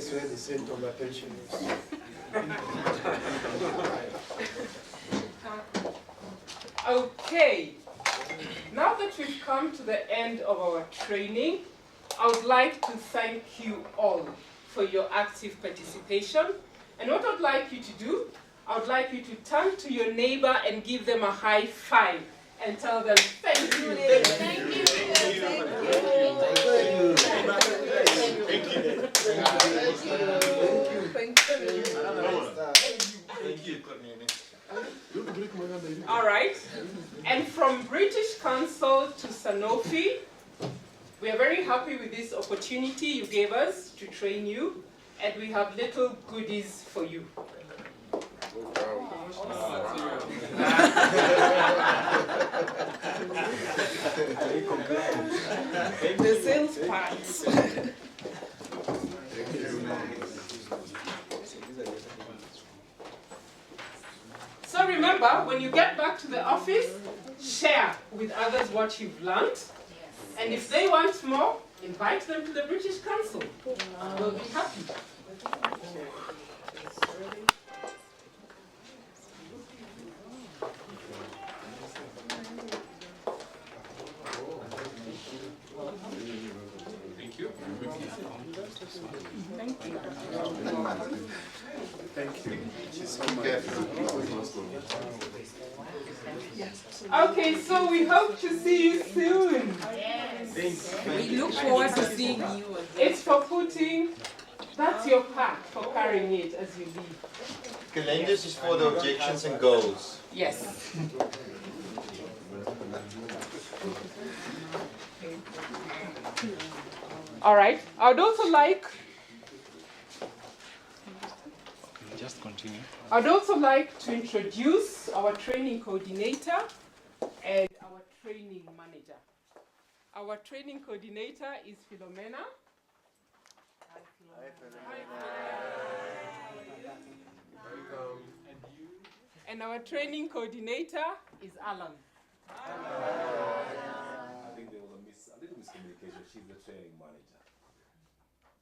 is where the center of attention is. Okay, now that we've come to the end of our training, I would like to thank you all for your active participation. And what I'd like you to do, I would like you to turn to your neighbor and give them a high five and tell them thank you. Thank you. Thank you. All right. And from British Council to Sanofi, we are very happy with this opportunity you gave us to train you, and we have little goodies for you. The sales parts. So remember, when you get back to the office, share with others what you've learned. And if they want more, invite them to the British Council. We'll be happy. Thank you. Thank you. Thank you. Okay, so we hope to see you soon. We look forward to seeing you. It's for putting, that's your part for carrying it as you leave. Calendars is for the objections and goals. Yes. All right. I would also like. Just continue. I'd also like to introduce our training coordinator and our training manager. Our training coordinator is Philomena. Hi, Philomena. And our training coordinator is Alan. I think there was a little miscommunication. She's the training manager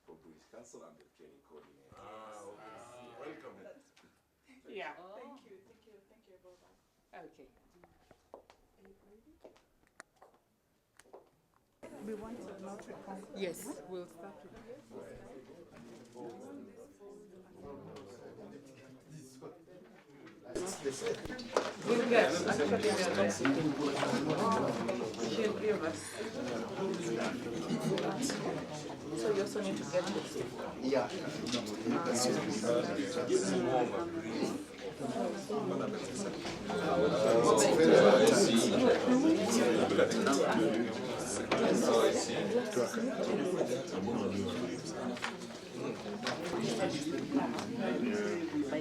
for British Council and the training coordinator. Welcome. Yeah. Thank you about that. Okay. We want to not record. Yes, we'll start with She'll give us. So you also need to get this. Yeah.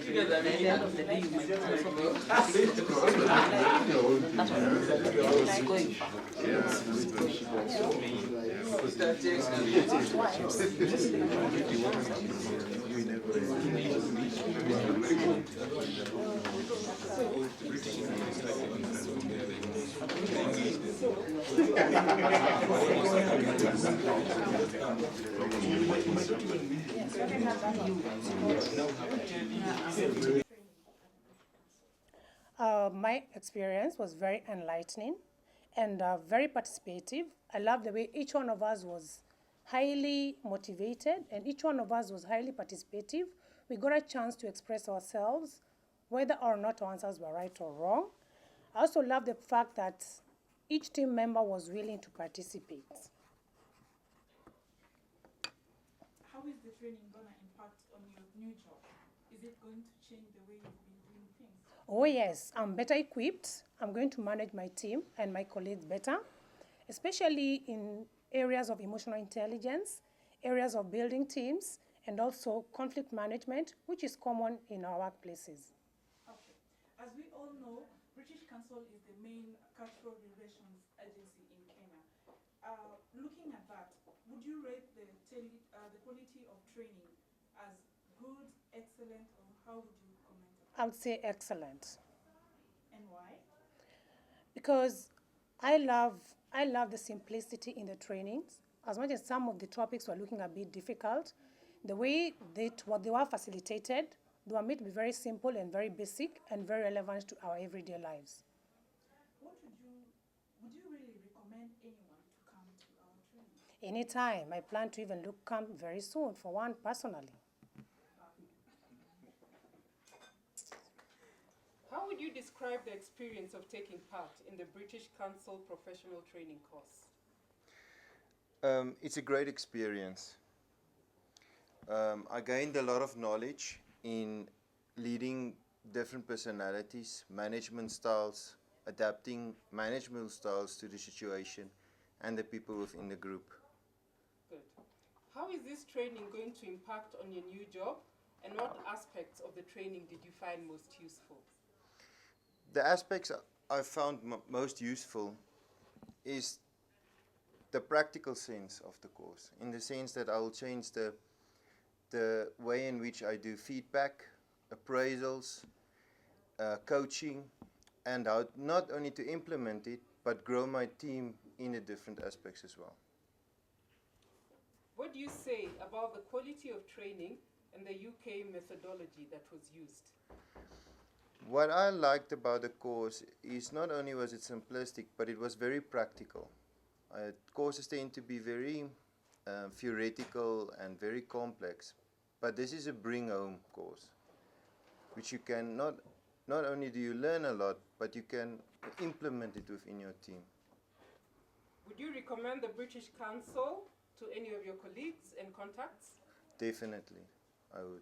By the end of the day, you might also be going My experience was very enlightening and very participative. I love the way each one of us was highly motivated and each one of us was highly participative. We got a chance to express ourselves, whether or not our answers were right or wrong. I also love the fact that each team member was willing to participate. How is the training going to impact on your new job? Is it going to change the way you've been doing things? Oh yes, I'm better equipped. I'm going to manage my team and my colleagues better, especially in areas of emotional intelligence, areas of building teams, and also conflict management, which is common in our workplaces. Okay. As we all know, British Council is the main cultural relations agency in Kenya. Looking at that, would you rate the quality of training as good, excellent, or how would you comment on it? I would say excellent. And why? Because I love the simplicity in the trainings. As much as some of the topics were looking a bit difficult, The way what they were facilitated, they were made to be very simple and very basic and very relevant to our everyday lives. Would you really recommend anyone to come to our training? Anytime. I plan to even come very soon for one personally. How would you describe the experience of taking part in the British Council Professional Training course? It's a great experience. I gained a lot of knowledge in leading different personalities, management styles, adapting management styles to the situation and the people within the group. Good. How is this training going to impact on your new job, and what aspects of the training did you find most useful? The aspects I found most useful is the practical sense of the course, in the sense that I will change the way in which I do feedback, appraisals, coaching, and how not only to implement it, but grow my team in the different aspects as well. What do you say about the quality of training and the UK methodology that was used? What I liked about the course is not only was it simplistic, but it was very practical. Courses tend to be very theoretical and very complex, but this is a bring-home course, which you can not only do you learn a lot, but you can implement it within your team. Would you recommend the British Council to any of your colleagues and contacts? Definitely, I would.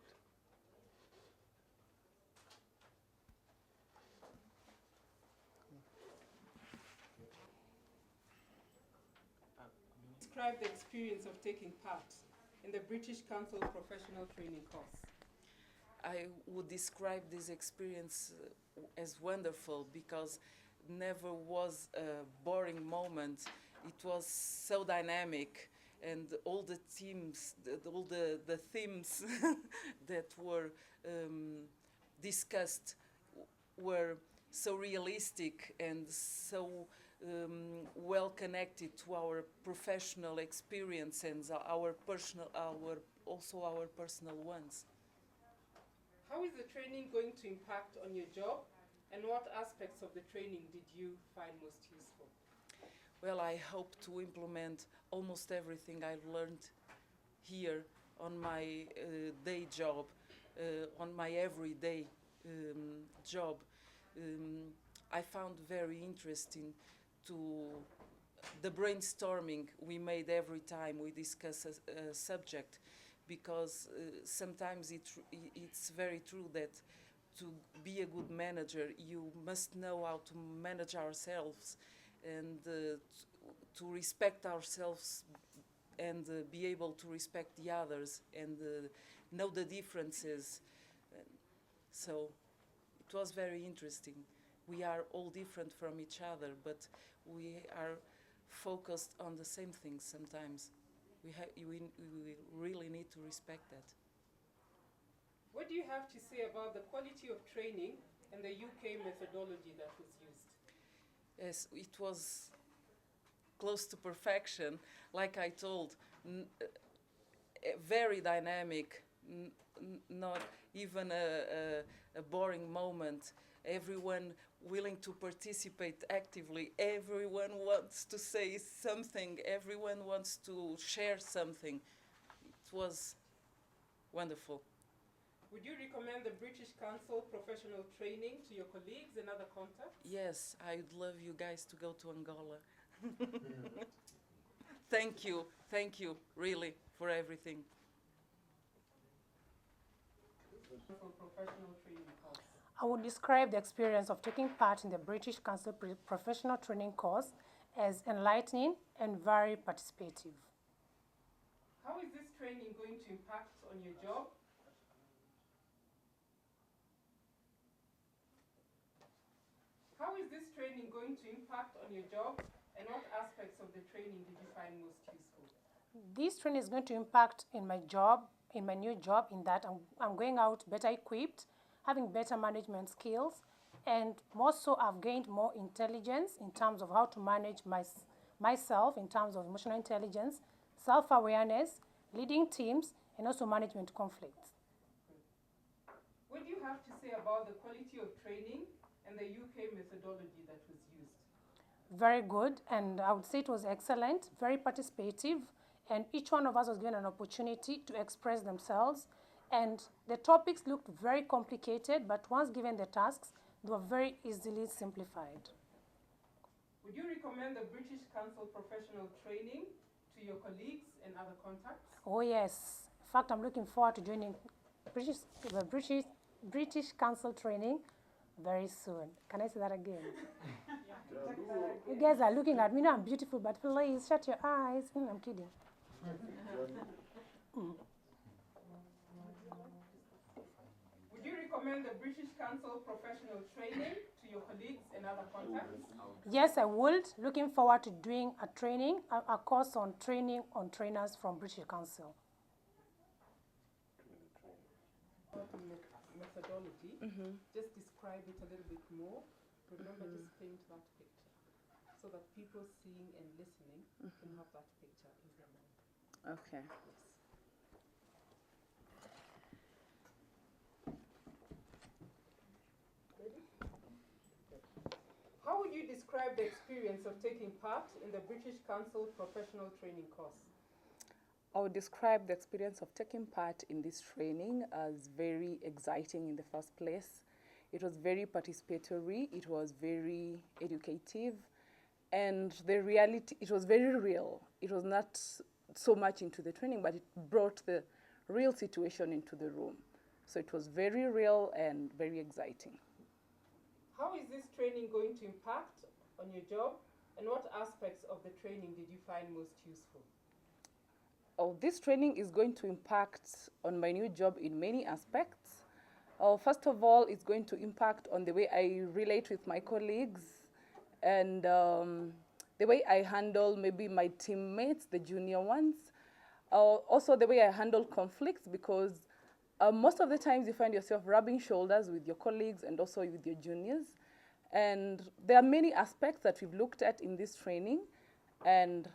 Describe the experience of taking part in the British Council Professional Training course. I would describe this experience as wonderful because never was a boring moment. It was so dynamic, and all the themes that were discussed were so realistic and so well connected to our professional experience and our personal ones. How is the training going to impact on your job, and what aspects of the training did you find most useful? Well, I hope to implement almost everything I've learned here on my day job, on my everyday job. I found very interesting to the brainstorming we made every time we discuss a subject, because sometimes it's very true that to be a good manager you must know how to manage ourselves and to respect ourselves and be able to respect the others and know the differences. So it was very interesting. We are all different from each other, but we are focused on the same things sometimes. We really need to respect that. What do you have to say about the quality of training and the UK methodology that was used? Yes, it was close to perfection. Like I told, very dynamic, not even a boring moment. Everyone willing to participate actively. Everyone wants to say something. Everyone wants to share something. It was wonderful. Would you recommend the British Council Professional Training to your colleagues and other contacts? Yes, I'd love you guys to go to Angola. Thank you, really, for everything. Professional training course. I would describe the experience of taking part in the British Council Professional Training course as enlightening and very participative. How is this training going to impact on your job? How is this training going to impact on your job, and what aspects of the training did you find most useful? This training is going to impact in my job, in my new job, in that I'm going out better equipped, having better management skills, and more so I've gained more intelligence in terms of how to manage myself in terms of emotional intelligence, self-awareness, leading teams, and also management conflicts. What do you have to say about the quality of training and the UK methodology that was used? Very good, and I would say it was excellent, very participative, and each one of us was given an opportunity to express themselves. And the topics looked very complicated, but once given the tasks, they were very easily simplified. Would you recommend the British Council professional training to your colleagues and other contacts? Oh yes, in fact, I'm looking forward to joining the British Council training very soon. Can I say that again? You guys are looking at me, now I'm beautiful, but please shut your eyes. I'm kidding. Would you recommend the British Council professional training to your colleagues and other contacts? Yes, I would. Looking forward to doing a training, a course on training on trainers from British Council. Methodology, just describe it a little bit more. Remember, just paint that picture so that people seeing and listening can have that picture in their mind. Okay. How would you describe the experience of taking part in the British Council professional training course? I would describe the experience of taking part in this training as very exciting in the first place. It was very participatory, it was very educative, and it was very real. It was not so much into the training, but it brought the real situation into the room. So it was very real and very exciting. How is this training going to impact on your job, and what aspects of the training did you find most useful? Oh, this training is going to impact on my new job in many aspects. First of all, it's going to impact on the way I relate with my colleagues and the way I handle maybe my teammates, the junior ones. Also the way I handle conflicts, because most of the times you find yourself rubbing shoulders with your colleagues and also with your juniors. And there are many aspects that we've looked at in this training, and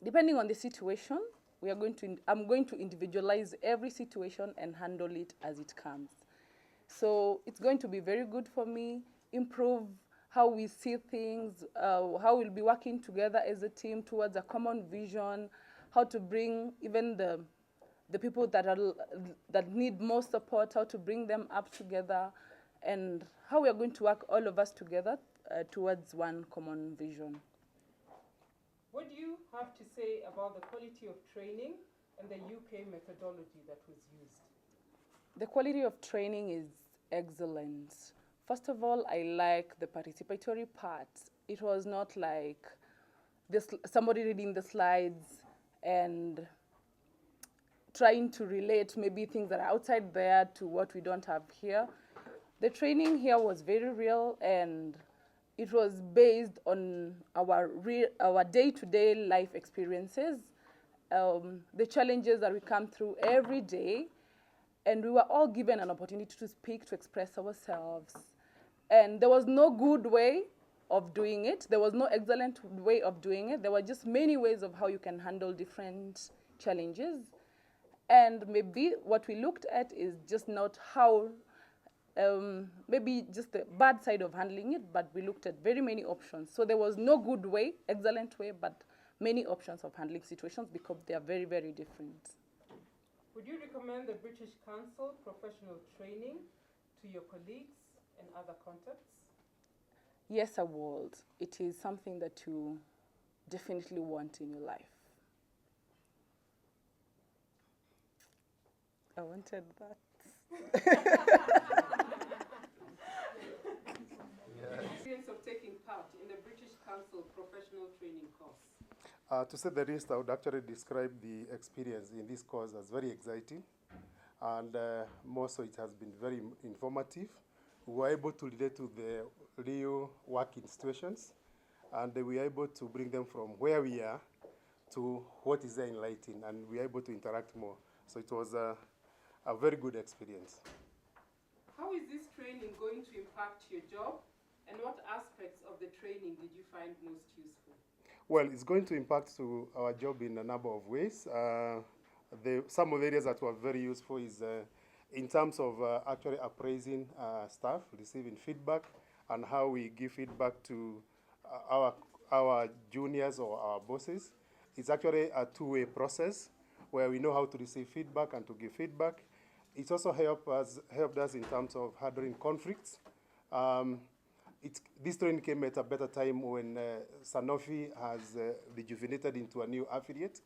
depending on the situation, I'm going to individualize every situation and handle it as it comes. So it's going to be very good for me, improve how we see things, how we'll be working together as a team towards a common vision, how to bring even the people that need more support, how to bring them up together, and how we are going to work all of us together towards one common vision. What do you have to say about the quality of training and the UK methodology that was used? The quality of training is excellent. First of all, I like the participatory part. It was not like somebody reading the slides and trying to relate maybe things that are outside there to what we don't have here. The training here was very real, and it was based on our day-to-day life experiences, the challenges that we come through every day, and we were all given an opportunity to speak, to express ourselves. And there was no good way of doing it. There was no excellent way of doing it. There were just many ways of how you can handle different challenges. And maybe what we looked at is just not how maybe just the bad side of handling it, but we looked at very many options. So there was no good way, excellent way, but many options of handling situations because they are very, very different. Would you recommend the British Council professional training to your colleagues and other contacts? Yes, I would. It is something that you definitely want in your life. I wanted that. Experience of taking part in the British Council professional training course. To say the least, I would actually describe the experience in this course as very exciting, and more so it has been very informative. We were able to relate to the real working situations, and we were able to bring them from where we are to what is there in lighting, and we were able to interact more. So it was a very good experience. How is this training going to impact your job, and what aspects of the training did you find most useful? Well, it's going to impact to our job in a number of ways. some of the areas that were very useful is in terms of actually appraising staff, receiving feedback, and how we give feedback to our juniors or our bosses. It's actually a two-way process where we know how to receive feedback and to give feedback. It's also helped us in terms of handling conflicts. This training came at a better time when Sanofi has rejuvenated into a new affiliate.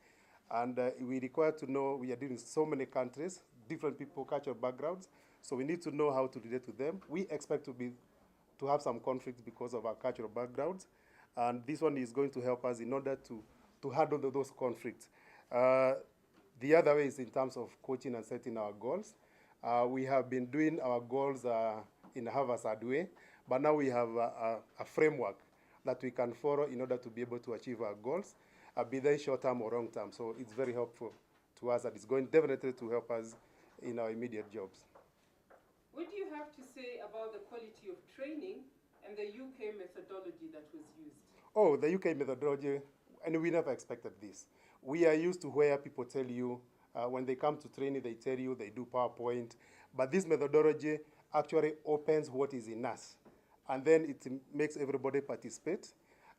And we require to know, we are dealing with so many countries, different people, cultural backgrounds, so we need to know how to relate to them. We expect to have some conflicts because of our cultural backgrounds, and this one is going to help us in order to handle those conflicts. The other way is in terms of coaching and setting our goals. We have been doing our goals in a haphazard way, but now we have a framework that we can follow in order to be able to achieve our goals, be they short term or long term. So it's very helpful to us, and it's going definitely to help us in our immediate jobs. What do you have to say about the quality of training and the UK methodology that was used? Oh, the UK methodology, and we never expected this. We are used to where people tell you, when they come to training, they tell you they do PowerPoint, but this methodology actually opens what is in us, and then it makes everybody participate,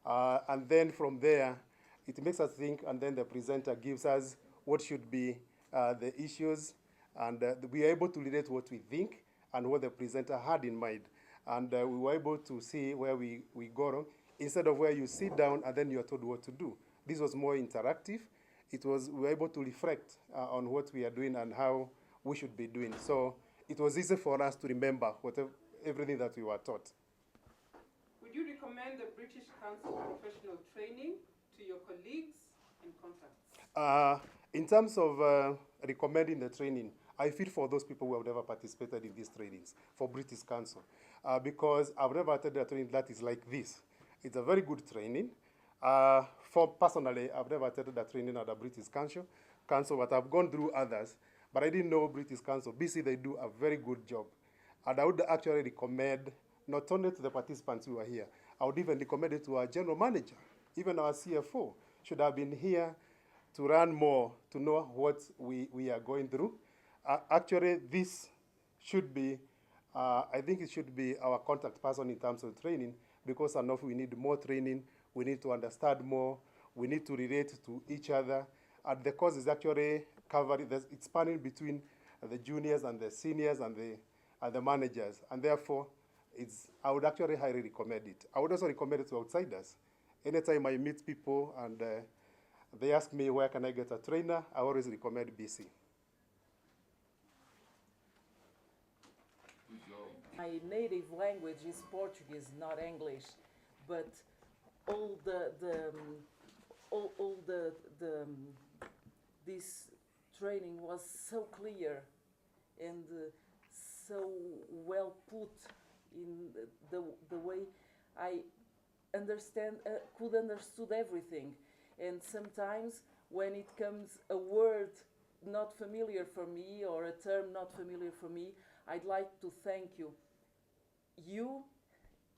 and then from there, it makes us think, and then the presenter gives us what should be the issues, and we are able to relate what we think and what the presenter had in mind. And we were able to see where we go wrong, instead of where you sit down and then you're told what to do. This was more interactive. We were able to reflect on what we are doing and how we should be doing. So it was easy for us to remember everything that we were taught. Would you recommend the British Council professional training to your colleagues and contacts? In terms of recommending the training, I feel for those people who have never participated in these trainings for British Council, because I've never attended a training that is like this. It's a very good training. Personally, I've never attended a training at the British Council, but I've gone through others, but I didn't know British Council. BC, they do a very good job. And I would actually recommend, not only to the participants who are here, I would even recommend it to our general manager, even our CFO should have been here to learn more, to know what we are going through. Actually, this should be, I think it should be our contact person in terms of training, because enough we need more training, we need to understand more, we need to relate to each other. And the course is actually covered, it's spanning between the juniors and the seniors and the managers. And therefore, I would actually highly recommend it. I would also recommend it to outsiders. Anytime I meet people and they ask me where can I get a trainer, I always recommend BC. My native language is Portuguese, not English, but this training was so clear and so well put in the way I could understood everything. And sometimes when it comes a word not familiar for me or a term not familiar for me, I'd like to thank you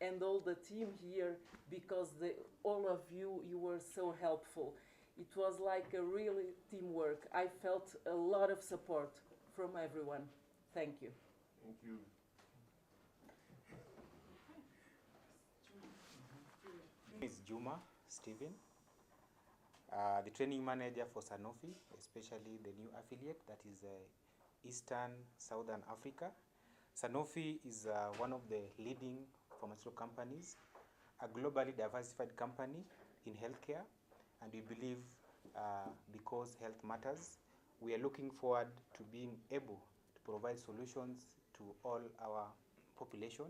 and all the team here, because all of you were so helpful. It was like a really teamwork. I felt a lot of support from everyone. Thank you. Thank you. My name is Juma Stephen, the training manager for Sanofi, especially the new affiliate that is Eastern Southern Africa. Sanofi is one of the leading pharmaceutical companies, a globally diversified company in healthcare, and we believe because health matters, we are looking forward to being able to provide solutions to all our population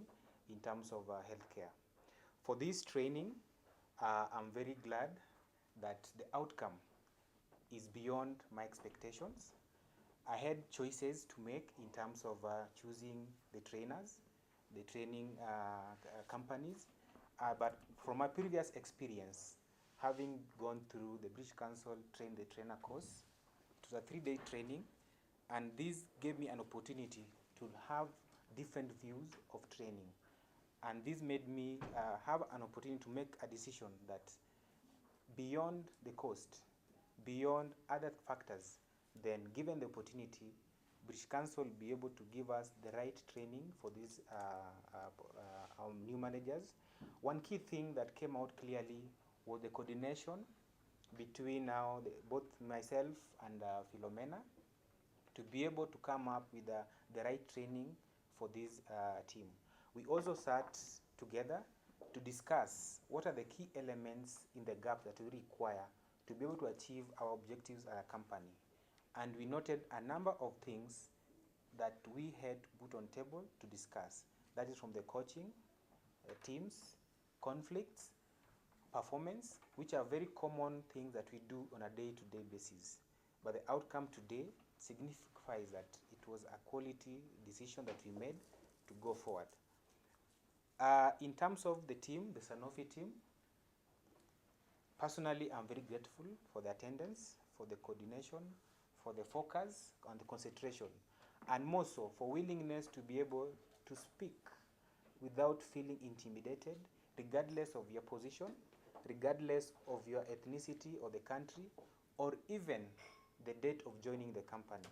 in terms of healthcare. For this training, I'm very glad that the outcome is beyond my expectations. I had choices to make in terms of choosing the trainers, the training companies, but from my previous experience, having gone through the British Council Train the Trainer course, it was a 3-day training, and this gave me an opportunity to have different views of training. And this made me have an opportunity to make a decision that beyond the cost, beyond other factors, then given the opportunity, British Council will be able to give us the right training for these our new managers. One key thing that came out clearly was the coordination between now both myself and Philomena to be able to come up with the right training for this team. We also sat together to discuss what are the key elements in the gap that we require to be able to achieve our objectives as a company. And we noted a number of things that we had to put on table to discuss. That is from the coaching, teams, conflicts, performance, which are very common things that we do on a day-to-day basis. But the outcome today signifies that it was a quality decision that we made to go forward. In terms of the team, the Sanofi team, personally, I'm very grateful for the attendance, for the coordination, for the focus and the concentration, and more so for willingness to be able to speak without feeling intimidated, regardless of your position, regardless of your ethnicity or the country, or even the date of joining the company.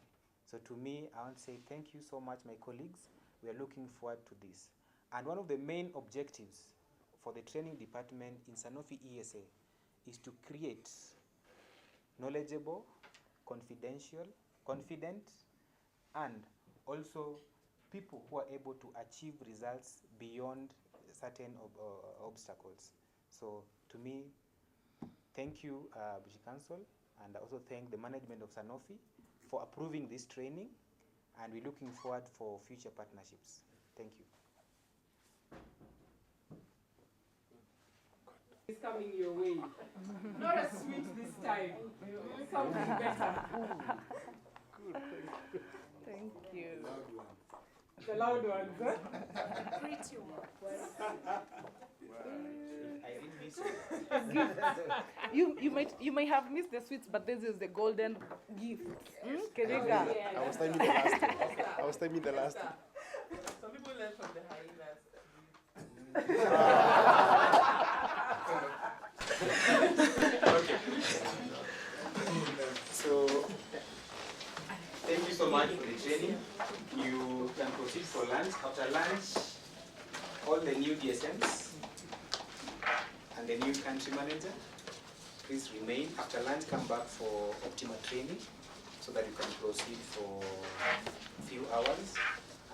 So to me, I want to say thank you so much, my colleagues. We are looking forward to this. And one of the main objectives for the training department in Sanofi ESA is to create knowledgeable, confident, and also people who are able to achieve results beyond certain obstacles. So to me, thank you, British Council, and I also thank the management of Sanofi for approving this training, and we're looking forward for future partnerships. Thank you. It's coming your way. Not a sweet this time. Something better. Thank you. The loud ones, huh? Pretty one. I didn't miss it. You may have missed the sweets, but this is the golden gift. Keriga. I was timing the last one. I was timing the last one. Some people learn from the hyenas. So, thank you so much for the training. You can proceed for lunch. After lunch, all the new DSMs and the new country manager, please remain. After lunch, come back for optimal training so that you can proceed for a few hours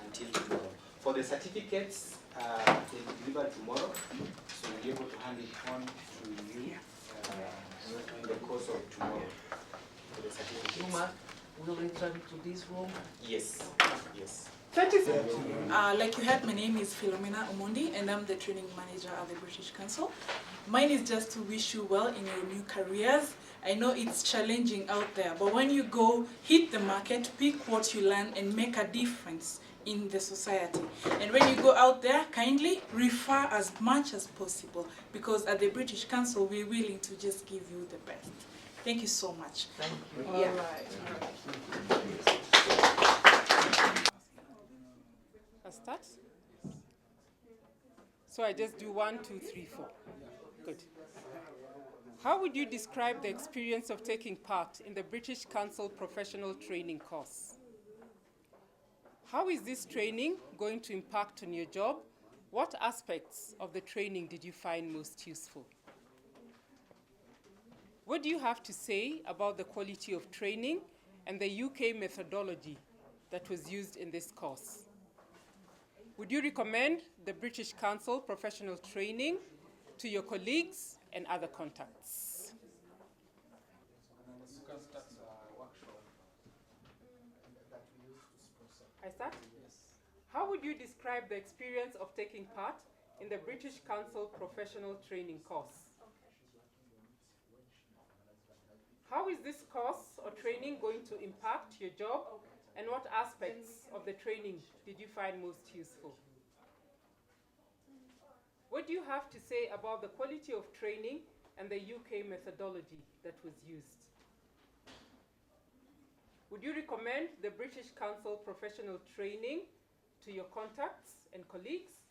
until tomorrow. For the certificates, they'll be delivered tomorrow, so you'll be able to hand it on to you in the course of tomorrow. For the certificates. Juma, will they travel to this room? Yes, yes. Like you heard, my name is Philomena Omondi, and I'm the training manager at the British Council. Mine is just to wish you well in your new careers. I know it's challenging out there, but when you go, hit the market, pick what you learn, and make a difference in the society. And when you go out there, kindly refer as much as possible, because at the British Council, we're willing to just give you the best. Thank you so much. Thank you. Yeah. All right. I'll start. So I just do 1, 2, 3, 4. Good. How would you describe the experience of taking part in the British Council Professional Training course? How is this training going to impact on your job? What aspects of the training did you find most useful? What do you have to say about the quality of training and the UK methodology that was used in this course? Would you recommend the British Council Professional Training to your colleagues and other contacts? I start? Yes. How would you describe the experience of taking part in the British Council Professional Training course? How is this course or training going to impact your job, and what aspects of the training did you find most useful? What do you have to say about the quality of training and the UK methodology that was used? Would you recommend the British Council Professional Training to your contacts and colleagues?